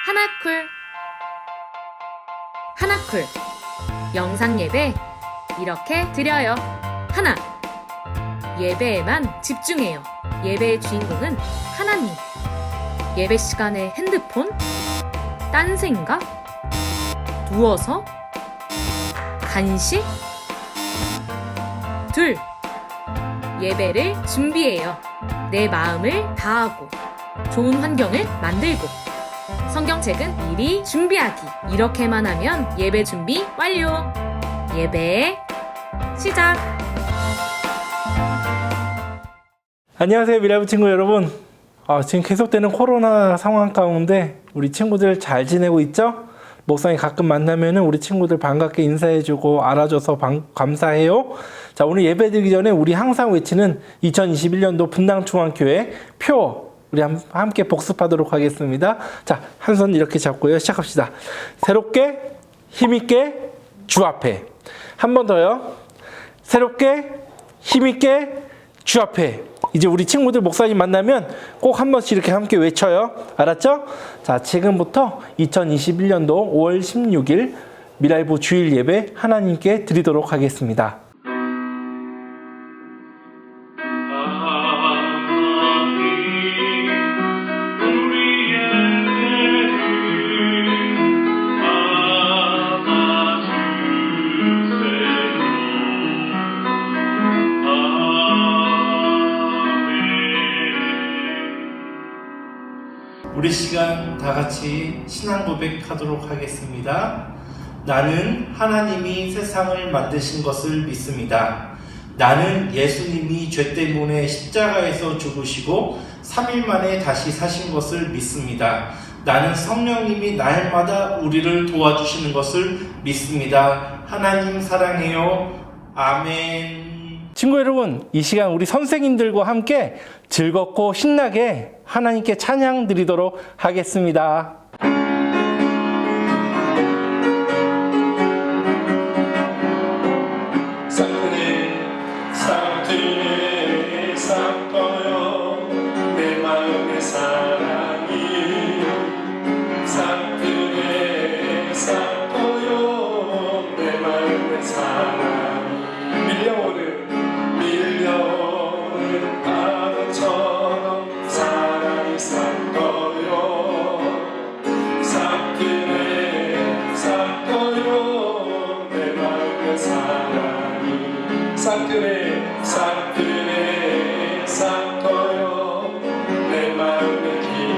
하나쿨 하나쿨 영상 예배 이렇게 드려요. 하나, 예배에만 집중해요. 예배의 주인공은 하나님. 예배 시간에 핸드폰? 딴 생각? 누워서? 간식? 둘, 예배를 준비해요. 내 마음을 다하고 좋은 환경을 만들고 성경책은 미리 준비하기. 이렇게만 하면 예배 준비 완료. 예배 시작. 안녕하세요, 미라브 친구 여러분. 지금 계속되는 코로나 상황 가운데 우리 친구들 잘 지내고 있죠? 목사님 가끔 만나면은 우리 친구들 반갑게 인사해주고 알아줘서 감사해요. 자, 오늘 예배 드리기 전에 우리 항상 외치는 2021년도 분당중앙교회 표 우리 함께 복습하도록 하겠습니다. 자, 한 손 이렇게 잡고요. 시작합시다. 새롭게 힘있게 주 앞에. 한 번 더요. 새롭게 힘있게 주 앞에. 이제 우리 친구들 목사님 만나면 꼭 한 번씩 이렇게 함께 외쳐요. 알았죠? 자, 지금부터 2021년도 5월 16일 미라이브 주일 예배 하나님께 드리도록 하겠습니다. 우리 시간 다 같이 신앙 고백하도록 하겠습니다. 나는 하나님이 세상을 만드신 것을 믿습니다. 나는 예수님이 죄 때문에 십자가에서 죽으시고 3일 만에 다시 사신 것을 믿습니다. 나는 성령님이 날마다 우리를 도와주시는 것을 믿습니다. 하나님 사랑해요. 아멘. 친구 여러분, 이 시간 우리 선생님들과 함께 즐겁고 신나게 하나님께 찬양 드리도록 하겠습니다. 싹들에 싹터요 내 마음의 길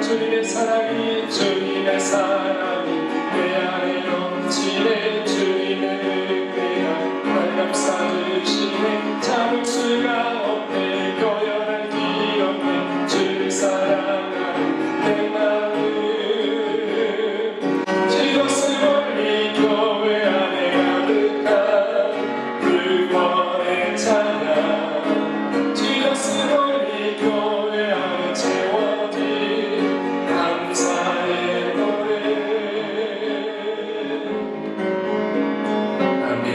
주님의 사랑이 내 안에 넘치네. 주님의 은혜가 날 감싸주시네. 참을 수가 없네. 교연할 길 없네. 주를 사랑하는 내 마음. 지도스 멀리 교회 안에 가득한 불번의 찬양. 지도스 멀리 교회 안에 채워진 감사의 노래. 아멘.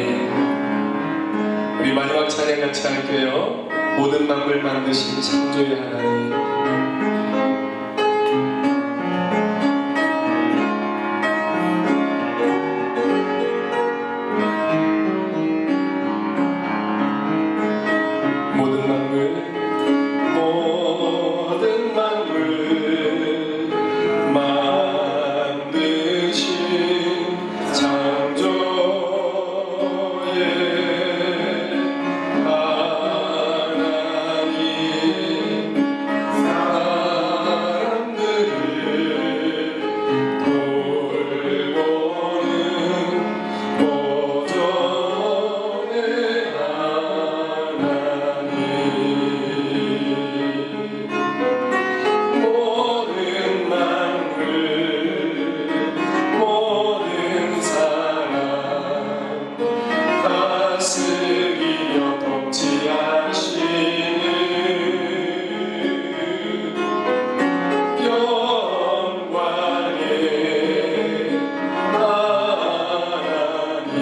우리 마지막 찬양 같이 할게요. 모든 만물 만드신 창조의 하나님. 모든 만물 만드신 창조의 하나님. 사람들을 돌보는 보존의 하나님. 모든 만물 모든 사람 다스리며 통치하시는 영광의 하나님.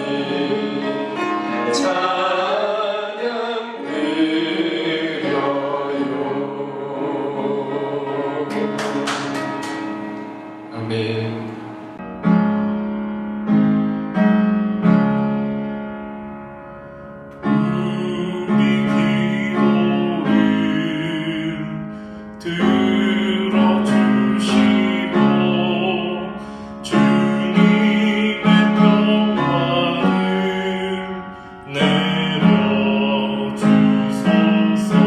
찬양 드려요. 아멘. 우리 기도를 들어주시고 주님의 평화를 내려주소서.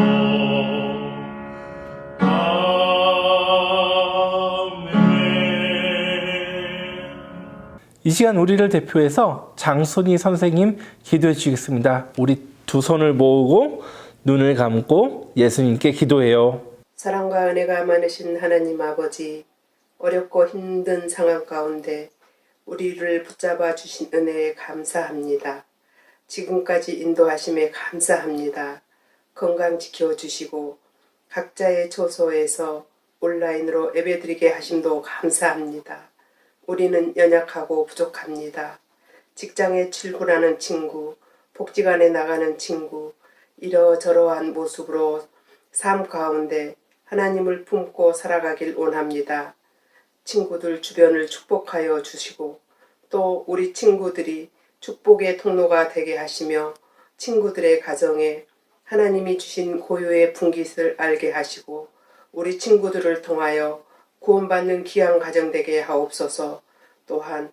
이 시간 우리를 대표해서 장순희 선생님 기도해 주시겠습니다. 우리 두 손을 모으고 눈을 감고 예수님께 기도해요. 사랑과 은혜가 많으신 하나님 아버지, 어렵고 힘든 상황 가운데 우리를 붙잡아 주신 은혜에 감사합니다. 지금까지 인도하심에 감사합니다. 건강 지켜주시고 각자의 초소에서 온라인으로 예배드리게 하심도 감사합니다. 우리는 연약하고 부족합니다. 직장에 출근하는 친구, 복지관에 나가는 친구, 이러저러한 모습으로 삶 가운데 하나님을 품고 살아가길 원합니다. 친구들 주변을 축복하여 주시고 또 우리 친구들이 축복의 통로가 되게 하시며 친구들의 가정에 하나님이 주신 고요의 분깃을 알게 하시고 우리 친구들을 통하여 구원받는 귀한 가정 되게 하옵소서. 또한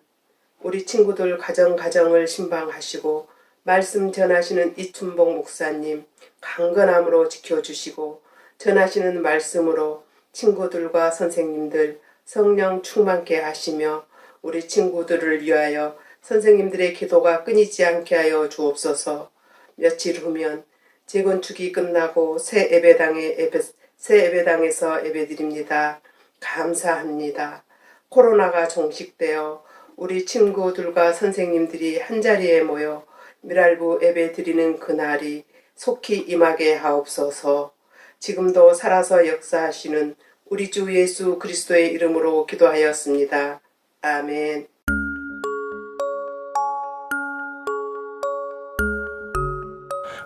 우리 친구들 가정을 신방하시고 말씀 전하시는 이춘복 목사님 강건함으로 지켜주시고 전하시는 말씀으로 친구들과 선생님들 성령 충만케 하시며 우리 친구들을 위하여 선생님들의 기도가 끊이지 않게 하여 주옵소서. 며칠 후면 재건축이 끝나고 새 예배당에서 예배드립니다. 감사합니다. 코로나가 종식되어 우리 친구들과 선생님들이 한자리에 모여 미랄부 예배 드리는 그날이 속히 임하게 하옵소서. 지금도 살아서 역사하시는 우리 주 예수 그리스도의 이름으로 기도하였습니다. 아멘.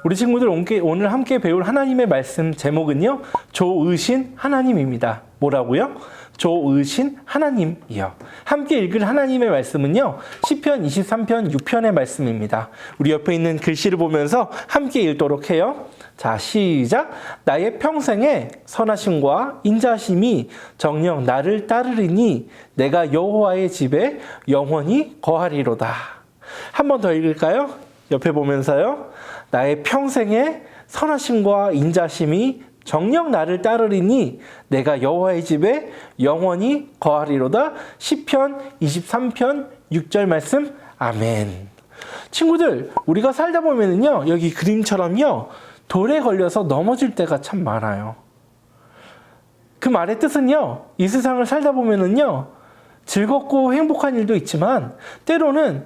우리 친구들 오늘 함께 배울 하나님의 말씀 제목은요, 조으신 하나님입니다. 뭐라고요? 조으신 하나님이요. 함께 읽을 하나님의 말씀은요, 시편 23편 6편의 말씀입니다. 우리 옆에 있는 글씨를 보면서 함께 읽도록 해요. 자, 시작. 나의 평생에 선하심과 인자심이 정녕 나를 따르리니 내가 여호와의 집에 영원히 거하리로다. 한 번 더 읽을까요? 옆에 보면서요. 나의 평생에 선하심과 인자심이 정녕 나를 따르리니 내가 여호와의 집에 영원히 거하리로다. 시편 23편 6절 말씀. 아멘. 친구들, 우리가 살다 보면은요, 여기 그림처럼요, 돌에 걸려서 넘어질 때가 참 많아요. 그 말의 뜻은요, 이 세상을 살다 보면은요, 즐겁고 행복한 일도 있지만 때로는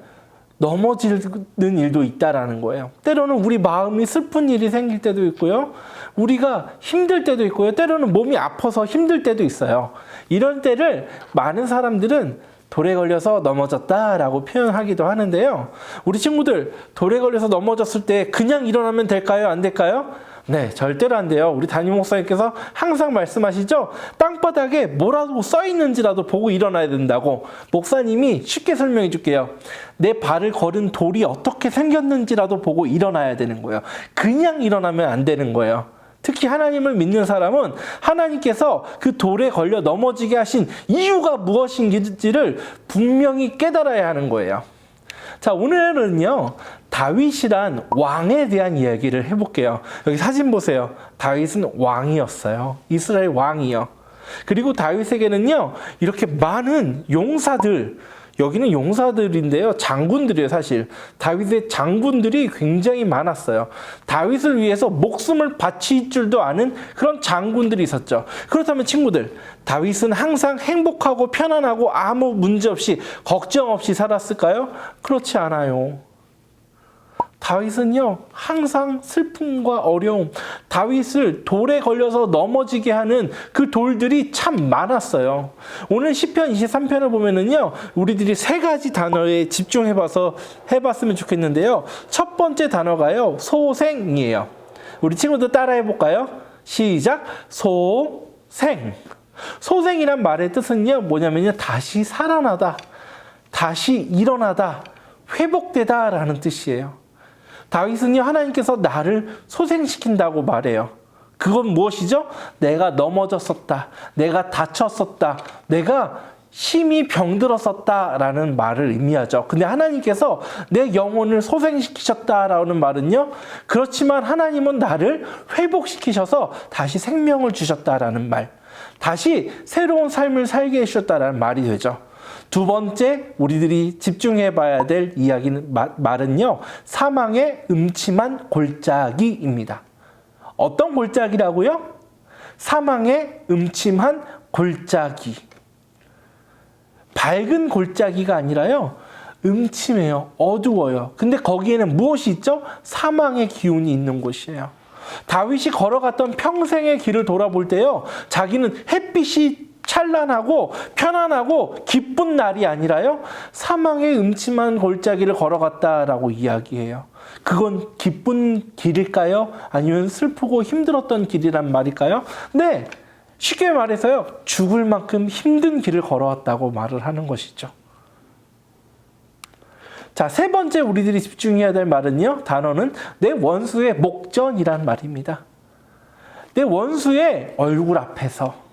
넘어지는 일도 있다라는 거예요. 때로는 우리 마음이 슬픈 일이 생길 때도 있고요. 우리가 힘들 때도 있고요. 때로는 몸이 아파서 힘들 때도 있어요. 이런 때를 많은 사람들은 돌에 걸려서 넘어졌다라고 표현하기도 하는데요. 우리 친구들, 돌에 걸려서 넘어졌을 때 그냥 일어나면 될까요? 안 될까요? 네, 절대로 안 돼요. 우리 담임 목사님께서 항상 말씀하시죠? 땅바닥에 뭐라도 써 있는지라도 보고 일어나야 된다고. 목사님이 쉽게 설명해 줄게요. 내 발을 걸은 돌이 어떻게 생겼는지라도 보고 일어나야 되는 거예요. 그냥 일어나면 안 되는 거예요. 특히 하나님을 믿는 사람은 하나님께서 그 돌에 걸려 넘어지게 하신 이유가 무엇인지를 분명히 깨달아야 하는 거예요. 자, 오늘은요, 다윗이란 왕에 대한 이야기를 해볼게요. 여기 사진 보세요. 다윗은 왕이었어요. 이스라엘 왕이요. 그리고 다윗에게는요, 이렇게 많은 용사들, 여기는 용사들인데요, 장군들이에요. 사실 다윗의 장군들이 굉장히 많았어요. 다윗을 위해서 목숨을 바칠 줄도 아는 그런 장군들이 있었죠. 그렇다면 친구들, 다윗은 항상 행복하고 편안하고 아무 문제 없이 걱정 없이 살았을까요? 그렇지 않아요. 다윗은요, 항상 슬픔과 어려움, 다윗을 돌에 걸려서 넘어지게 하는 그 돌들이 참 많았어요. 오늘 시편 23편을 보면은요, 우리들이 세 가지 단어에 해봤으면 좋겠는데요. 첫 번째 단어가요, 소생이에요. 우리 친구들 따라해 볼까요? 시작! 소생. 소생이란 말의 뜻은요, 뭐냐면요, 다시 살아나다, 다시 일어나다, 회복되다 라는 뜻이에요. 다윗은요, 하나님께서 나를 소생시킨다고 말해요. 그건 무엇이죠? 내가 넘어졌었다, 내가 다쳤었다, 내가 심히 병들었었다라는 말을 의미하죠. 근데 하나님께서 내 영혼을 소생시키셨다라는 말은요, 그렇지만 하나님은 나를 회복시키셔서 다시 생명을 주셨다라는 말, 다시 새로운 삶을 살게 해주셨다라는 말이 되죠. 두 번째, 우리들이 집중해 봐야 될 이야기는, 말은요, 사망의 음침한 골짜기입니다. 어떤 골짜기라고요? 사망의 음침한 골짜기. 밝은 골짜기가 아니라요, 음침해요. 어두워요. 근데 거기에는 무엇이 있죠? 사망의 기운이 있는 곳이에요. 다윗이 걸어갔던 평생의 길을 돌아볼 때요, 자기는 햇빛이 찬란하고 편안하고 기쁜 날이 아니라요, 사망의 음침한 골짜기를 걸어갔다라고 이야기해요. 그건 기쁜 길일까요? 아니면 슬프고 힘들었던 길이란 말일까요? 네, 쉽게 말해서요, 죽을 만큼 힘든 길을 걸어왔다고 말을 하는 것이죠. 자, 세 번째 우리들이 집중해야 될 말은요, 단어는 내 원수의 목전이란 말입니다. 내 원수의 얼굴 앞에서,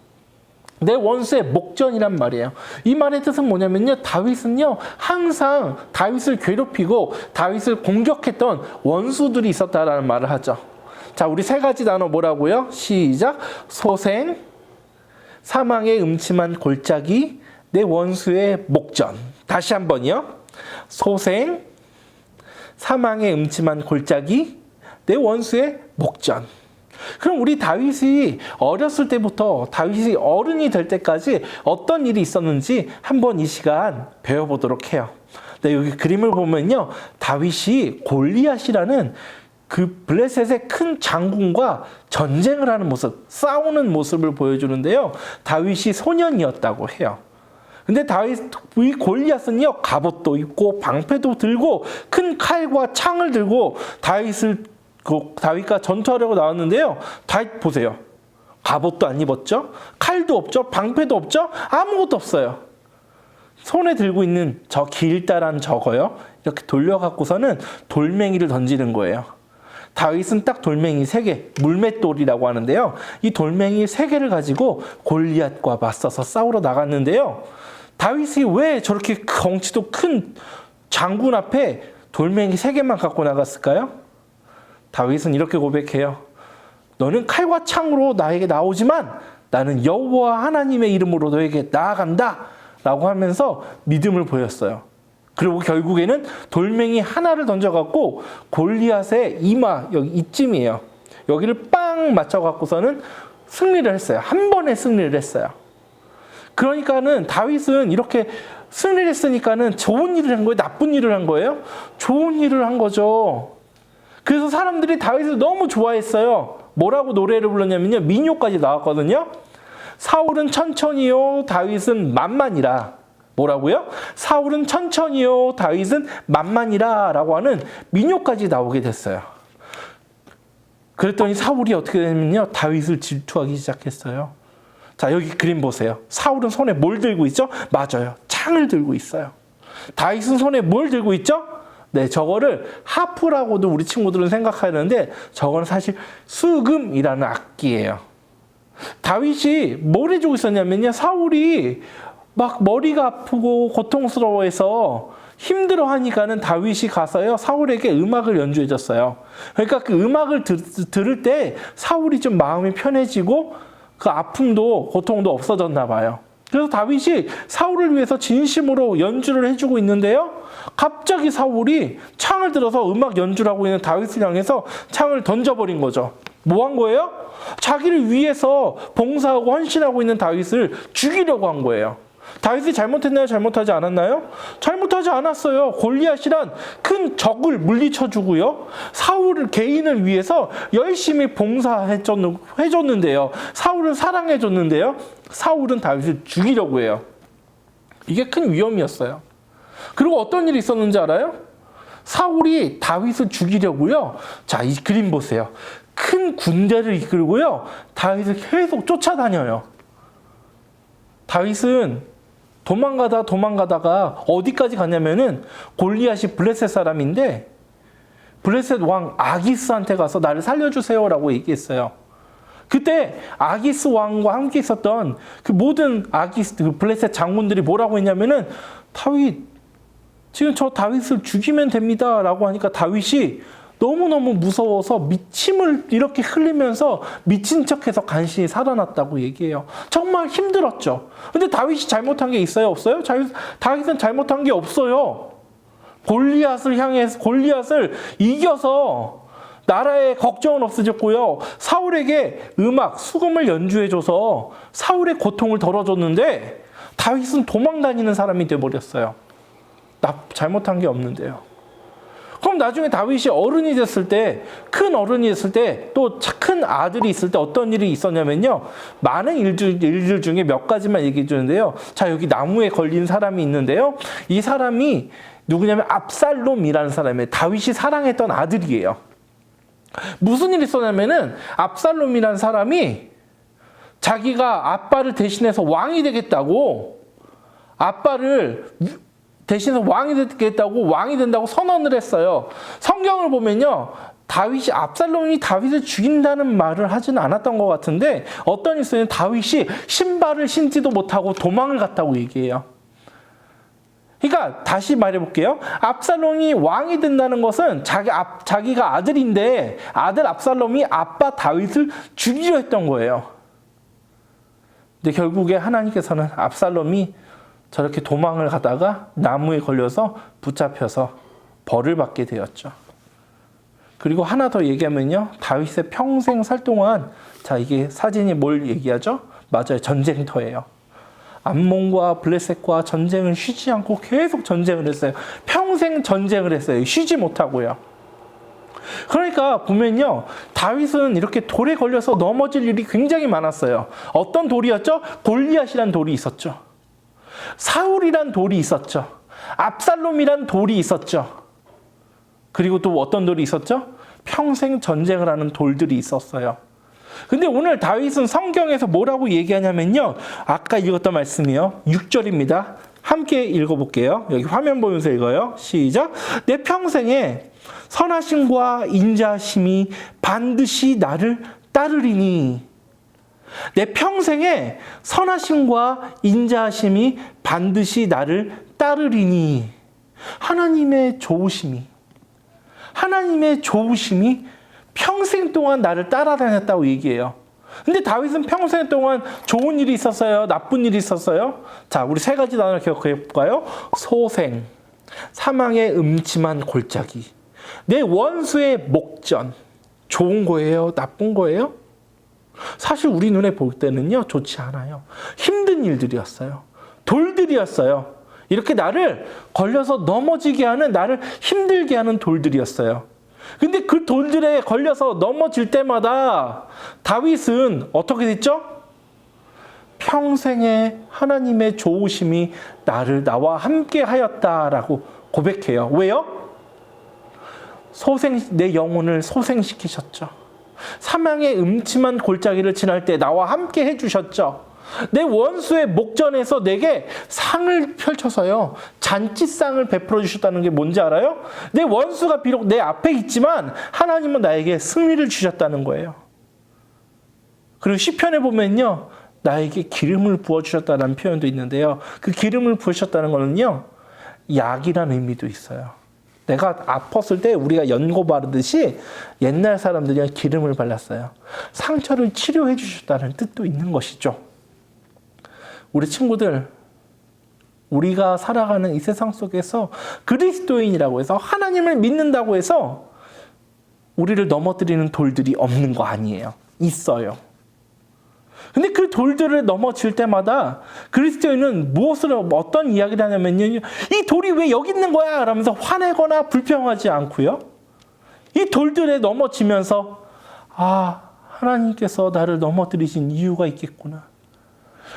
내 원수의 목전이란 말이에요. 이 말의 뜻은 뭐냐면요, 다윗은요, 항상 다윗을 괴롭히고 다윗을 공격했던 원수들이 있었다라는 말을 하죠. 자, 우리 세 가지 단어 뭐라고요? 시작! 소생, 사망의 음침한 골짜기, 내 원수의 목전. 다시 한번요. 소생, 사망의 음침한 골짜기, 내 원수의 목전. 그럼 우리 다윗이 어렸을 때부터 다윗이 어른이 될 때까지 어떤 일이 있었는지 한번 이 시간 배워보도록 해요. 네, 여기 그림을 보면요, 다윗이 골리앗이라는 그 블레셋의 큰 장군과 전쟁을 하는 모습, 싸우는 모습을 보여주는데요, 다윗이 소년이었다고 해요. 근데 이 골리앗은요, 갑옷도 입고 방패도 들고 큰 칼과 창을 들고 다윗과 전투하려고 나왔는데요, 다윗 보세요. 갑옷도 안 입었죠? 칼도 없죠? 방패도 없죠? 아무것도 없어요. 손에 들고 있는 저 길다란 저거요, 이렇게 돌려갖고서는 돌멩이를 던지는 거예요. 다윗은 딱 돌멩이 3개, 물맷돌이라고 하는데요, 이 돌멩이 3개를 가지고 골리앗과 맞서서 싸우러 나갔는데요, 다윗이 왜 저렇게 덩치도 큰 장군 앞에 돌멩이 3개만 갖고 나갔을까요? 다윗은 이렇게 고백해요. 너는 칼과 창으로 나에게 나오지만 나는 여호와 하나님의 이름으로 너에게 나아간다 라고 하면서 믿음을 보였어요. 그리고 결국에는 돌멩이 하나를 던져갖고 골리앗의 이마, 여기 이쯤이에요. 여기를 빵 맞춰갖고서는 승리를 했어요. 한 번에 승리를 했어요. 그러니까는 다윗은 이렇게 승리를 했으니까는 좋은 일을 한 거예요? 나쁜 일을 한 거예요? 좋은 일을 한 거죠. 그래서 사람들이 다윗을 너무 좋아했어요. 뭐라고 노래를 불렀냐면요. 민요까지 나왔거든요. 사울은 천천히요, 다윗은 만만이라. 뭐라고요? 사울은 천천히요, 다윗은 만만이라 라고 하는 민요까지 나오게 됐어요. 그랬더니 사울이 어떻게 되냐면요. 다윗을 질투하기 시작했어요. 자, 여기 그림 보세요. 사울은 손에 뭘 들고 있죠? 맞아요. 창을 들고 있어요. 다윗은 손에 뭘 들고 있죠? 네, 저거를 하프라고도 우리 친구들은 생각하는데 저건 사실 수금이라는 악기예요. 다윗이 뭘 해주고 있었냐면요. 사울이 막 머리가 아프고 고통스러워해서 힘들어하니까는 다윗이 가서요. 사울에게 음악을 연주해 줬어요. 그러니까 그 음악을 들을 때 사울이 좀 마음이 편해지고 그 아픔도 고통도 없어졌나 봐요. 그래서 다윗이 사울을 위해서 진심으로 연주를 해주고 있는데요. 갑자기 사울이 창을 들어서 음악 연주를 하고 있는 다윗을 향해서 창을 던져버린 거죠. 뭐 한 거예요? 자기를 위해서 봉사하고 헌신하고 있는 다윗을 죽이려고 한 거예요. 다윗이 잘못했나요? 잘못하지 않았나요? 잘못하지 않았어요. 골리앗이란 큰 적을 물리쳐주고요. 사울 개인을 위해서 열심히 봉사해줬는데요. 사울을 사랑해줬는데요. 사울은 다윗을 죽이려고 해요. 이게 큰 위험이었어요. 그리고 어떤 일이 있었는지 알아요? 사울이 다윗을 죽이려고요. 자, 이 그림 보세요. 큰 군대를 이끌고요. 다윗을 계속 쫓아다녀요. 다윗은 도망가다가 어디까지 가냐면은 골리앗이 블레셋 사람인데 블레셋 왕 아기스한테 가서 나를 살려주세요라고 얘기했어요. 그때 아기스 왕과 함께 있었던 그 모든 그 블레셋 장군들이 뭐라고 했냐면은 다윗, 지금 저 다윗을 죽이면 됩니다라고 하니까 다윗이 너무너무 무서워서 침을 이렇게 흘리면서 미친 척해서 간신히 살아났다고 얘기해요. 정말 힘들었죠. 근데 다윗이 잘못한 게 있어요? 없어요? 다윗은 잘못한 게 없어요. 골리앗을 이겨서 나라의 걱정은 없어졌고요. 사울에게 수금을 연주해줘서 사울의 고통을 덜어줬는데 다윗은 도망다니는 사람이 돼버렸어요. 잘못한 게 없는데요. 그럼 나중에 다윗이 어른이 됐을 때, 큰 어른이 됐을 때, 또 큰 아들이 있을 때 어떤 일이 있었냐면요. 많은 일들 중에 몇 가지만 얘기해 주는데요. 자, 여기 나무에 걸린 사람이 있는데요. 이 사람이 누구냐면 압살롬이라는 사람이에요. 다윗이 사랑했던 아들이에요. 무슨 일이 있었냐면은 압살롬이라는 사람이 자기가 아빠를 대신해서 왕이 되겠다고 왕이 된다고 선언을 했어요. 성경을 보면요. 압살롬이 다윗을 죽인다는 말을 하지는 않았던 것 같은데 어떤 일은 다윗이 신발을 신지도 못하고 도망을 갔다고 얘기해요. 그러니까 다시 말해볼게요. 압살롬이 왕이 된다는 것은 자기가 아들인데 아들 압살롬이 아빠 다윗을 죽이려 했던 거예요. 근데 결국에 하나님께서는 압살롬이 저렇게 도망을 가다가 나무에 걸려서 붙잡혀서 벌을 받게 되었죠. 그리고 하나 더 얘기하면요. 다윗의 평생 살 동안, 자, 이게 사진이 뭘 얘기하죠? 맞아요. 전쟁터예요. 암몬과 블레셋과 전쟁을 쉬지 않고 계속 전쟁을 했어요. 평생 전쟁을 했어요. 쉬지 못하고요. 그러니까 보면요. 다윗은 이렇게 돌에 걸려서 넘어질 일이 굉장히 많았어요. 어떤 돌이었죠? 골리앗이란 돌이 있었죠. 사울이란 돌이 있었죠. 압살롬이란 돌이 있었죠. 그리고 또 어떤 돌이 있었죠? 평생 전쟁을 하는 돌들이 있었어요. 근데 오늘 다윗은 성경에서 뭐라고 얘기하냐면요. 아까 읽었던 말씀이요. 6절입니다. 함께 읽어볼게요. 여기 화면 보면서 읽어요. 시작. 내 평생에 선하심과 인자하심이 반드시 나를 따르리니. 내 평생에 선하심과 인자하심이 반드시 나를 따르리니. 하나님의 좋으심이 평생 동안 나를 따라다녔다고 얘기해요. 근데 다윗은 평생 동안 좋은 일이 있었어요? 나쁜 일이 있었어요? 자, 우리 세 가지 단어를 기억해 볼까요? 소생, 사망의 음침한 골짜기, 내 원수의 목전. 좋은 거예요? 나쁜 거예요? 사실 우리 눈에 볼 때는요, 좋지 않아요. 힘든 일들이었어요. 돌들이었어요. 이렇게 나를 걸려서 넘어지게 하는, 나를 힘들게 하는 돌들이었어요. 근데 그 돌들에 걸려서 넘어질 때마다 다윗은 어떻게 됐죠? 평생에 하나님의 좋으심이 나와 함께 하였다라고 고백해요. 왜요? 내 영혼을 소생시키셨죠. 사망의 음침한 골짜기를 지날 때 나와 함께 해주셨죠. 내 원수의 목전에서 내게 상을 펼쳐서요, 잔치상을 베풀어 주셨다는 게 뭔지 알아요? 내 원수가 비록 내 앞에 있지만 하나님은 나에게 승리를 주셨다는 거예요. 그리고 시편에 보면요, 나에게 기름을 부어주셨다는 표현도 있는데요, 그 기름을 부으셨다는 거는요, 약이라는 의미도 있어요. 내가 아팠을 때 우리가 연고 바르듯이 옛날 사람들이 기름을 발랐어요. 상처를 치료해 주셨다는 뜻도 있는 것이죠. 우리 친구들, 우리가 살아가는 이 세상 속에서 그리스도인이라고 해서, 하나님을 믿는다고 해서 우리를 넘어뜨리는 돌들이 없는 거 아니에요. 있어요. 근데 그 돌들을 넘어질 때마다 그리스도인은 어떤 이야기를 하냐면요, 이 돌이 왜 여기 있는 거야? 라면서 화내거나 불평하지 않고요, 이 돌들에 넘어지면서 하나님께서 나를 넘어뜨리신 이유가 있겠구나.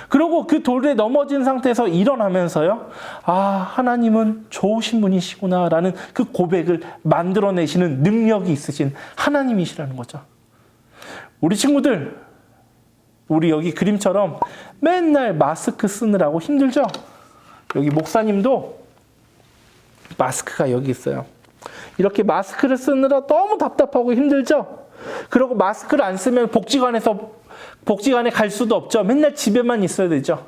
그리고 그 돌에 넘어진 상태에서 일어나면서요, 하나님은 좋으신 분이시구나 라는 그 고백을 만들어내시는 능력이 있으신 하나님이시라는 거죠. 우리 친구들, 우리 여기 그림처럼 맨날 마스크 쓰느라고 힘들죠? 여기 목사님도 마스크가 여기 있어요. 이렇게 마스크를 쓰느라 너무 답답하고 힘들죠? 그리고 마스크를 안 쓰면 복지관에 갈 수도 없죠. 맨날 집에만 있어야 되죠.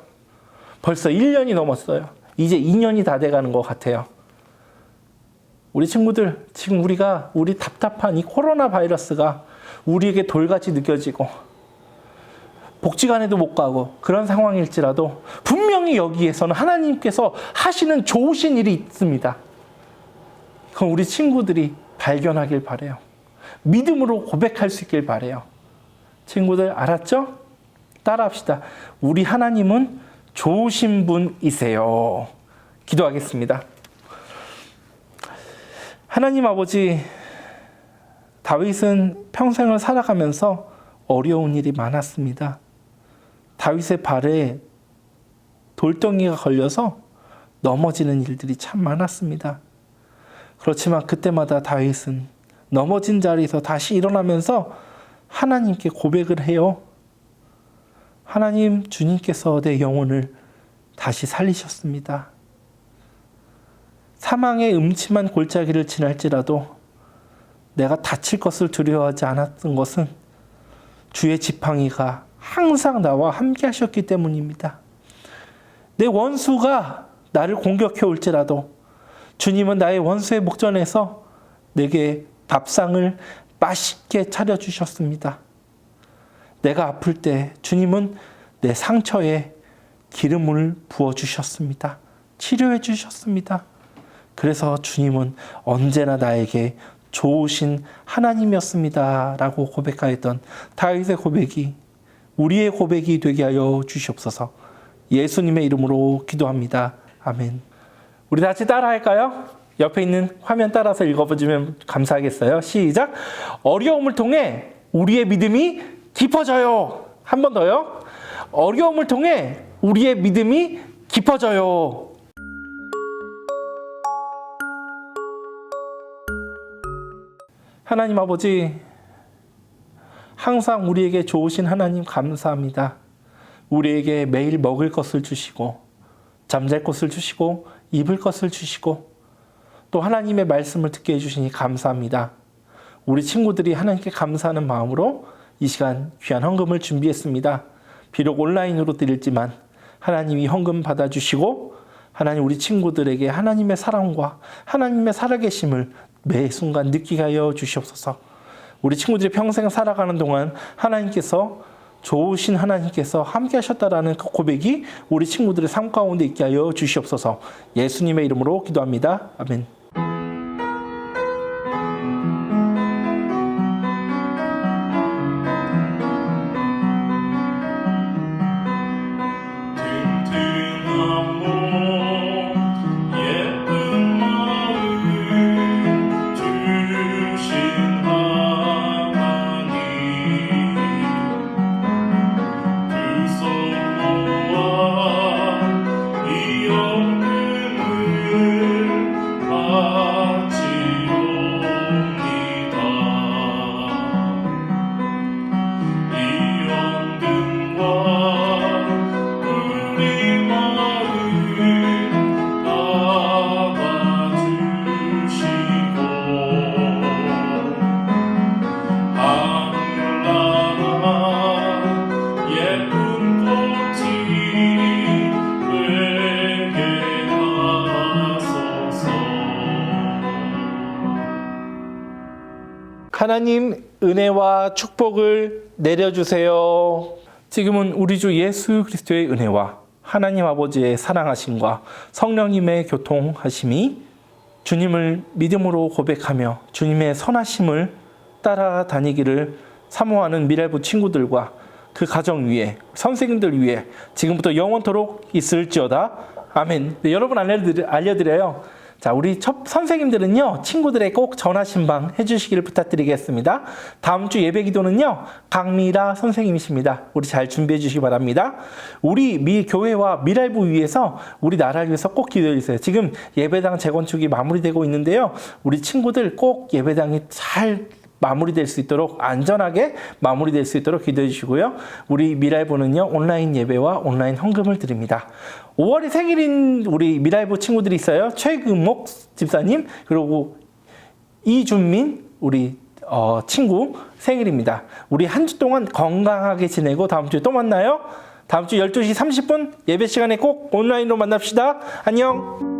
벌써 1년이 넘었어요. 이제 2년이 다 돼가는 것 같아요. 우리 친구들, 지금 우리 답답한 이 코로나 바이러스가 우리에게 돌같이 느껴지고 복지관에도 못 가고 그런 상황일지라도 분명히 여기에서는 하나님께서 하시는 좋으신 일이 있습니다. 그건 우리 친구들이 발견하길 바래요. 믿음으로 고백할 수 있길 바래요. 친구들, 알았죠? 따라합시다. 우리 하나님은 좋으신 분이세요. 기도하겠습니다. 하나님 아버지, 다윗은 평생을 살아가면서 어려운 일이 많았습니다. 다윗의 발에 돌덩이가 걸려서 넘어지는 일들이 참 많았습니다. 그렇지만 그때마다 다윗은 넘어진 자리에서 다시 일어나면서 하나님께 고백을 해요. 하나님, 주님께서 내 영혼을 다시 살리셨습니다. 사망의 음침한 골짜기를 지날지라도 내가 다칠 것을 두려워하지 않았던 것은 주의 지팡이가 항상 나와 함께 하셨기 때문입니다. 내 원수가 나를 공격해 올지라도 주님은 나의 원수의 목전에서 내게 밥상을 맛있게 차려주셨습니다. 내가 아플 때 주님은 내 상처에 기름을 부어주셨습니다. 치료해 주셨습니다. 그래서 주님은 언제나 나에게 좋으신 하나님이었습니다. 라고 고백하였던 다윗의 고백이 우리의 고백이 되게 하여 주시옵소서. 예수님의 이름으로 기도합니다. 아멘. 우리 다 같이 따라 할까요? 옆에 있는 화면 따라서 읽어보시면 감사하겠어요. 시작. 어려움을 통해 우리의 믿음이 깊어져요. 한 번 더요. 어려움을 통해 우리의 믿음이 깊어져요. 하나님 아버지, 항상 우리에게 좋으신 하나님 감사합니다. 우리에게 매일 먹을 것을 주시고 잠잘 곳을 주시고 입을 것을 주시고 또 하나님의 말씀을 듣게 해주시니 감사합니다. 우리 친구들이 하나님께 감사하는 마음으로 이 시간 귀한 헌금을 준비했습니다. 비록 온라인으로 드릴지만 하나님이 헌금 받아주시고 하나님 우리 친구들에게 하나님의 사랑과 하나님의 살아계심을 매 순간 느끼게 하여 주시옵소서. 우리 친구들이 평생 살아가는 동안 좋으신 하나님께서 함께 하셨다라는 그 고백이 우리 친구들의 삶 가운데 있게 하여 주시옵소서. 예수님의 이름으로 기도합니다. 아멘. 튼튼한 몸 예쁜 마음 주신 하나님 두 손 모아 이 영능을 바치옵니다. 이 영등과 우리 마음 받아주시고 하늘나라 예쁜 꽃이 되게 하소서. 하나님 은혜와 축복을 내려주세요. 지금은 우리 주 예수 그리스도의 은혜와 하나님 아버지의 사랑하심과 성령님의 교통하심이 주님을 믿음으로 고백하며 주님의 선하심을 따라다니기를 사모하는 미랄부 친구들과 그 가정 위에 선생님들 위에 지금부터 영원토록 있을지어다. 아멘. 네, 여러분 알려드려요. 자, 우리 첫 선생님들은요, 친구들에게 꼭 전화 신방 해주시기를 부탁드리겠습니다. 다음 주 예배 기도는요, 강미라 선생님이십니다. 우리 잘 준비해 주시기 바랍니다. 우리 교회와 미랄부 위해서 우리 나라를 위해서 꼭 기도해 주세요. 지금 예배당 재건축이 마무리되고 있는데요, 우리 친구들 꼭 예배당이 잘 마무리될 수 있도록 안전하게 마무리될 수 있도록 기도해 주시고요. 우리 미랄부는요, 온라인 예배와 온라인 헌금을 드립니다. 5월이 생일인 우리 미랄부 친구들이 있어요. 최금옥 집사님, 그리고 이준민 우리 친구 생일입니다. 우리 한 주 동안 건강하게 지내고 다음 주에 또 만나요. 다음 주 12시 30분 예배 시간에 꼭 온라인으로 만납시다. 안녕.